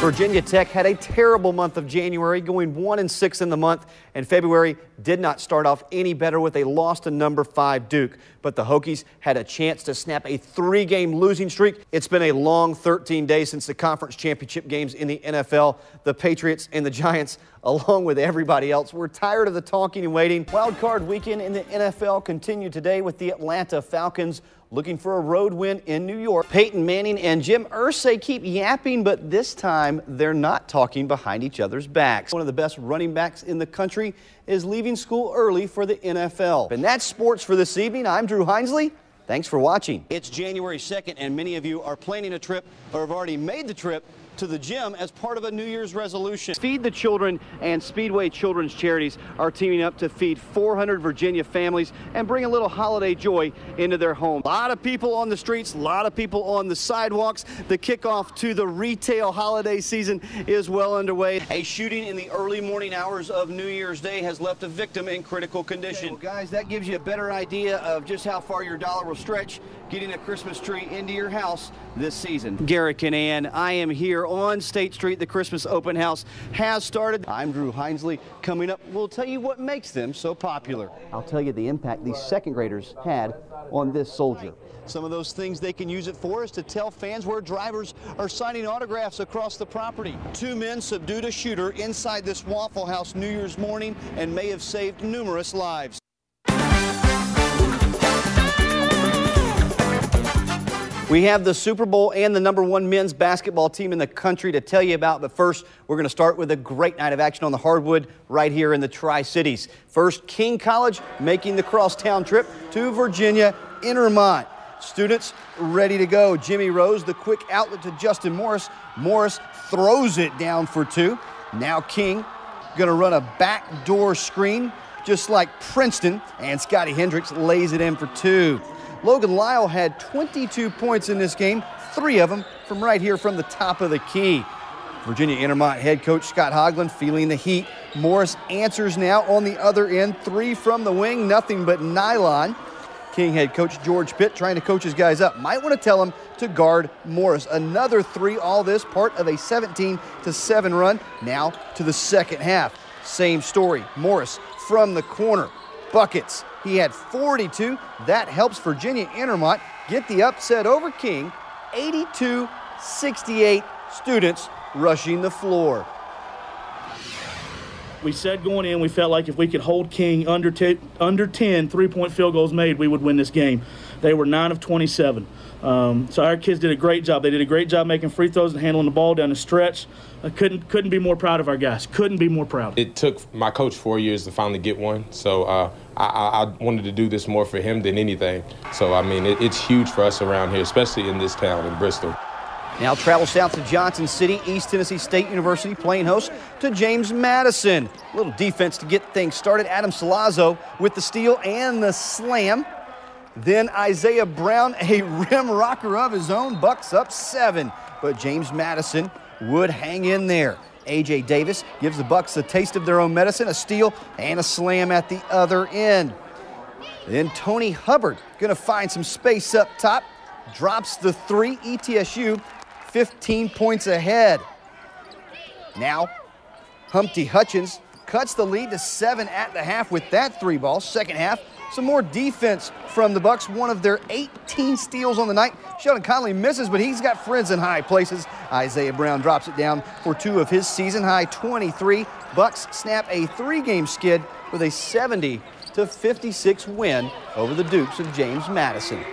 Virginia Tech had a terrible month of January, going 1-6 in the month, and February did not start off any better with a loss to number 5 Duke. But the Hokies had a chance to snap a 3-game losing streak. It's been a long 13 days since the conference championship games in the NFL. The Patriots and the Giants, along with everybody else, were tired of the talking and waiting. Wild card weekend in the NFL continued today with the Atlanta Falcons looking for a road win in New York. Peyton Manning and Jim Irsay keep yapping, but this time they're not talking behind each other's backs. One of the best running backs in the country is leaving school early for the NFL. And that's sports for this evening. I'm Drew Hinesley. Thanks for watching. It's January 2nd, and many of you are planning a trip or have already made the trip to the gym as part of a New Year's resolution. Feed the Children and Speedway Children's Charities are teaming up to feed 400 Virginia families and bring a little holiday joy into their home. A lot of people on the streets, a lot of people on the sidewalks. The kickoff to the retail holiday season is well underway. A shooting in the early morning hours of New Year's Day has left a victim in critical condition. Well, guys, that gives you a better idea of just how far your dollar will stretch getting a Christmas tree into your house this season. Garrick and Ann, I am here on State Street. The Christmas open house has started. I'm Drew Hinesley. Coming up, we'll tell you what makes them so popular. I'll tell you the impact these second graders had on this soldier. Some of those things they can use it for is to tell fans where drivers are signing autographs across the property. 2 men subdued a shooter inside this Waffle House New Year's morning and may have saved numerous lives. We have the Super Bowl and the #1 men's basketball team in the country to tell you about, but first we're going to start with a great night of action on the hardwood right here in the Tri-Cities. First, King College making the crosstown trip to Virginia Intermont. Students ready to go. Jimmy Rose, the quick outlet to Justin Morris. Morris throws it down for 2. Now King going to run a backdoor screen just like Princeton, and Scotty Hendricks lays it in for 2. Logan Lyle had 22 points in this game, 3 of them from right here from the top of the key. Virginia Intermont head coach Scott Hoagland feeling the heat. Morris answers now on the other end, 3 from the wing, nothing but nylon. King head coach George Pitt trying to coach his guys up. Might want to tell him to guard Morris. Another 3, all this part of a 17-7 run. Now to the second half. Same story. Morris from the corner. Buckets. He had 42. That helps Virginia Intermont get the upset over King. 82-68 students rushing the floor. We said going in, we felt like if we could hold King under 10 3-point field goals made, we would win this game. They were 9 of 27. So our kids did a great job. They did a great job making free throws and handling the ball down the stretch. I couldn't be more proud of our guys. Couldn't be more proud. It took my coach 4 years to finally get one. So I wanted to do this more for him than anything. So, I mean, it's huge for us around here, especially in this town, in Bristol. Now travel south to Johnson City. East Tennessee State University playing host to James Madison. A little defense to get things started. Adam Salazzo with the steal and the slam. Then Isaiah Brown, a rim rocker of his own, bucks up 7. But James Madison would hang in there. A.J. Davis gives the Bucks a taste of their own medicine, a steal and a slam at the other end. Then Tony Hubbard going to find some space up top, drops the 3. ETSU 15 points ahead. Now Humpty Hutchins cuts the lead to 7 at the half with that 3 ball. Second half, some more defense from the Bucks. One of their 18 steals on the night. Sheldon Conley misses, but he's got friends in high places. Isaiah Brown drops it down for 2 of his season-high 23. Bucks snap a 3-game skid with a 70-56 win over the Dukes of James Madison.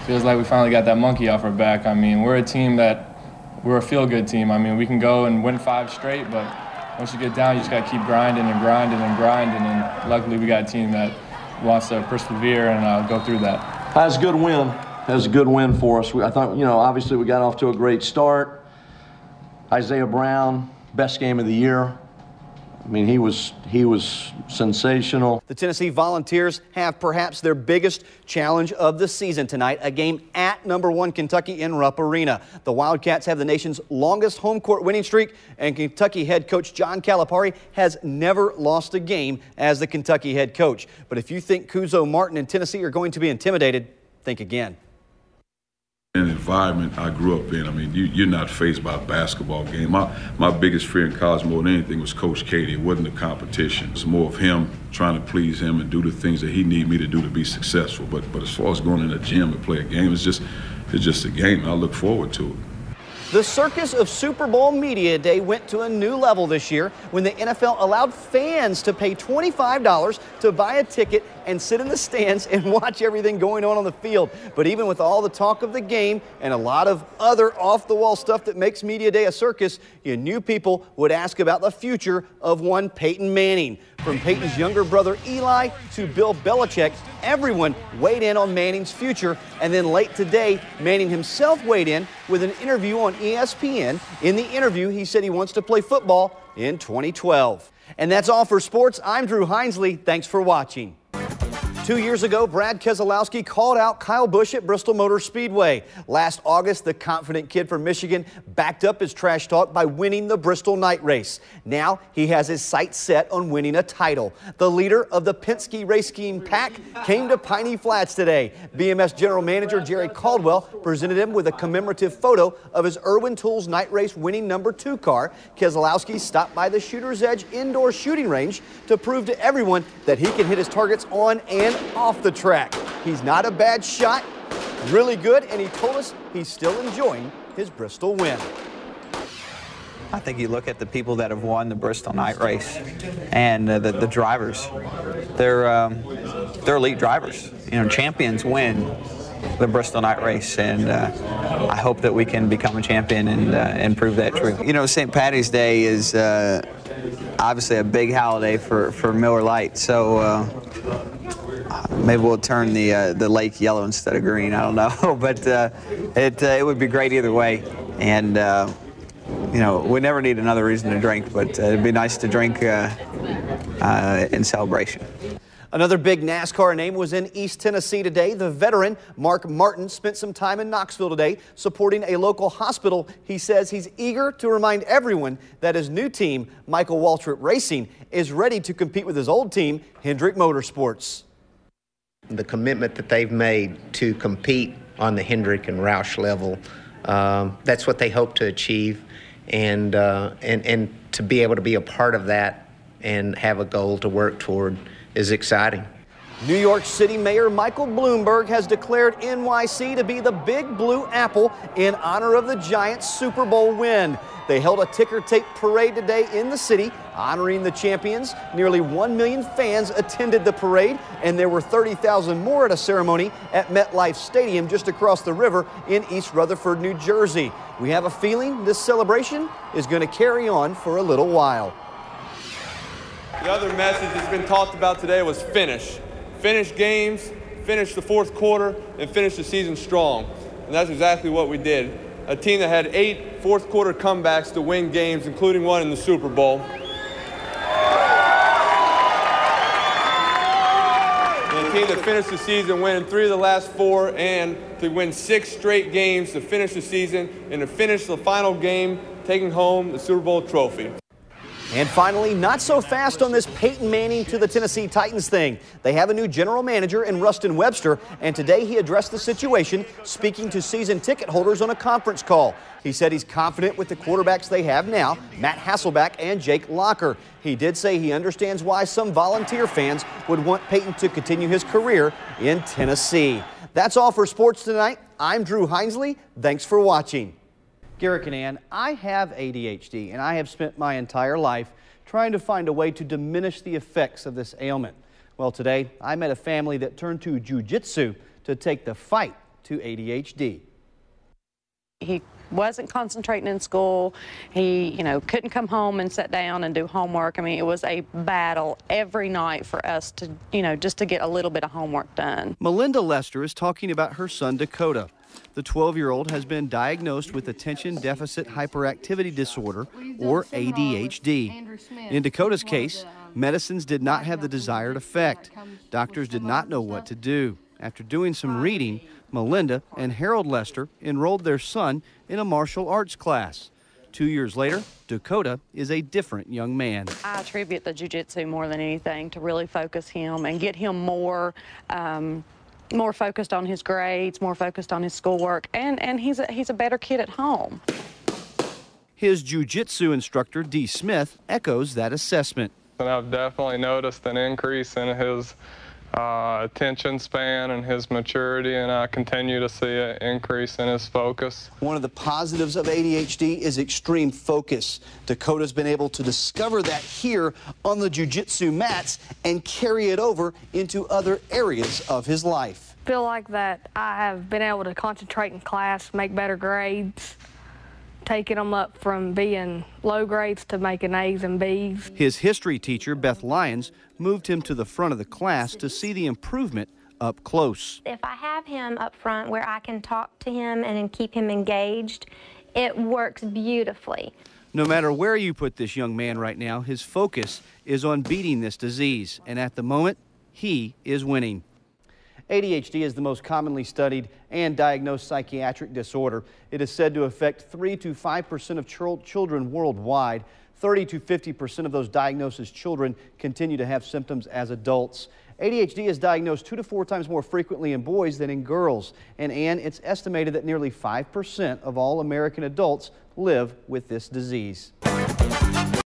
Feels like we finally got that monkey off our back. I mean, we're a feel-good team. I mean, we can go and win 5 straight, but once you get down, you just got to keep grinding and grinding and grinding, and luckily we got a team that wants to persevere and go through that. That's a good win. That's a good win for us. I thought, obviously we got off to a great start. Isaiah Brown, best game of the year. I mean, he was sensational. The Tennessee Volunteers have perhaps their biggest challenge of the season tonight, a game at #1 Kentucky in Rupp Arena. The Wildcats have the nation's longest home court winning streak, and Kentucky head coach John Calipari has never lost a game as the Kentucky head coach. But if you think Cuzo Martin and Tennessee are going to be intimidated, think again. In the environment I grew up in, I mean, you're not faced by a basketball game. My biggest fear in college more than anything was Coach Katie. It wasn't a competition. It's more of him trying to please him and do the things that he needed me to do to be successful. But as far as going in a gym to play a game, it's just a game, and I look forward to it. The circus of Super Bowl Media Day went to a new level this year when the NFL allowed fans to pay $25 to buy a ticket and sit in the stands and watch everything going on the field. But even with all the talk of the game and a lot of other off-the-wall stuff that makes Media Day a circus, you knew people would ask about the future of one Peyton Manning. From Peyton's younger brother Eli to Bill Belichick, everyone weighed in on Manning's future. And then late today, Manning himself weighed in with an interview on ESPN. In the interview, he said he wants to play football in 2012. And that's all for sports. I'm Drew Hinesley. Thanks for watching. 2 years ago, Brad Keselowski called out Kyle Busch at Bristol Motor Speedway. Last August, the confident kid from Michigan backed up his trash talk by winning the Bristol night race. Now he has his sights set on winning a title. The leader of the Penske race scheme pack came to Piney Flats today. BMS General Manager Jerry Caldwell presented him with a commemorative photo of his Irwin Tools night race winning #2 car. Keselowski stopped by the Shooter's Edge indoor shooting range to prove to everyone that he can hit his targets on and off the track. He's not a bad shot, really good, and he told us he's still enjoying his Bristol win. I think you look at the people that have won the Bristol night race and the drivers. They're elite drivers. You know, champions win the Bristol night race, and I hope that we can become a champion and prove that true. You know, St. Paddy's Day is obviously a big holiday for Miller Lite, so maybe we'll turn the lake yellow instead of green. I don't know, but it would be great either way. And you know, we never need another reason to drink, but it'd be nice to drink in celebration. Another big NASCAR name was in East Tennessee today. The veteran Mark Martin spent some time in Knoxville today supporting a local hospital. He says he's eager to remind everyone that his new team, Michael Waltrip Racing, is ready to compete with his old team, Hendrick Motorsports. The commitment that they've made to compete on the Hendrick and Roush level, that's what they hope to achieve, and to be able to be a part of that and have a goal to work toward is exciting. New York City Mayor Michael Bloomberg has declared NYC to be the Big Blue Apple in honor of the Giants' Super Bowl win. They held a ticker tape parade today in the city honoring the champions. Nearly 1 million fans attended the parade, and there were 30,000 more at a ceremony at MetLife Stadium just across the river in East Rutherford, New Jersey. We have a feeling this celebration is going to carry on for a little while. The other message that's been talked about today was finish. Finish games, finish the fourth quarter, and finish the season strong. And that's exactly what we did. A team that had 8 fourth quarter comebacks to win games, including one in the Super Bowl. And a team that finished the season winning 3 of the last 4 and to win 6 straight games to finish the season and to finish the final game taking home the Super Bowl trophy. And finally, not so fast on this Peyton Manning to the Tennessee Titans thing. They have a new general manager in Rustin Webster, and today he addressed the situation, speaking to season ticket holders on a conference call. He said he's confident with the quarterbacks they have now, Matt Hasselbeck and Jake Locker. He did say he understands why some volunteer fans would want Peyton to continue his career in Tennessee. That's all for sports tonight. I'm Drew Hinesley. Thanks for watching. Garrick and Ann, I have ADHD, and I have spent my entire life trying to find a way to diminish the effects of this ailment. Well, today I met a family that turned to jiu-jitsu to take the fight to ADHD. He wasn't concentrating in school. He, couldn't come home and sit down and do homework. I mean, it was a battle every night for us to, just to get a little bit of homework done. Melinda Lester is talking about her son, Dakota. The 12-year-old has been diagnosed with attention deficit hyperactivity disorder, or ADHD. In Dakota's case, medicines did not have the desired effect. Doctors did not know what to do. After doing some reading, Melinda and Harold Lester enrolled their son in a martial arts class. 2 years later, Dakota is a different young man. I attribute the jiu-jitsu more than anything to really focus him and get him more more focused on his grades, more focused on his schoolwork, and he's a better kid at home. His jiu-jitsu instructor, Dee Smith, echoes that assessment. And I've definitely noticed an increase in his attention span and his maturity, and I continue to see an increase in his focus. One of the positives of ADHD is extreme focus. Dakota's been able to discover that here on the jiu-jitsu mats and carry it over into other areas of his life. I feel like that I have been able to concentrate in class, make better grades, taking them up from being low grades to making A's and B's. His history teacher, Beth Lyons, moved him to the front of the class to see the improvement up close. If I have him up front where I can talk to him and keep him engaged, it works beautifully. No matter where you put this young man right now, his focus is on beating this disease, and at the moment, he is winning. ADHD is the most commonly studied and diagnosed psychiatric disorder. It is said to affect 3 to 5% of children worldwide. 30 to 50% of those diagnosed as children continue to have symptoms as adults. ADHD is diagnosed 2 to 4 times more frequently in boys than in girls. And Ann, it's estimated that nearly 5% of all American adults live with this disease.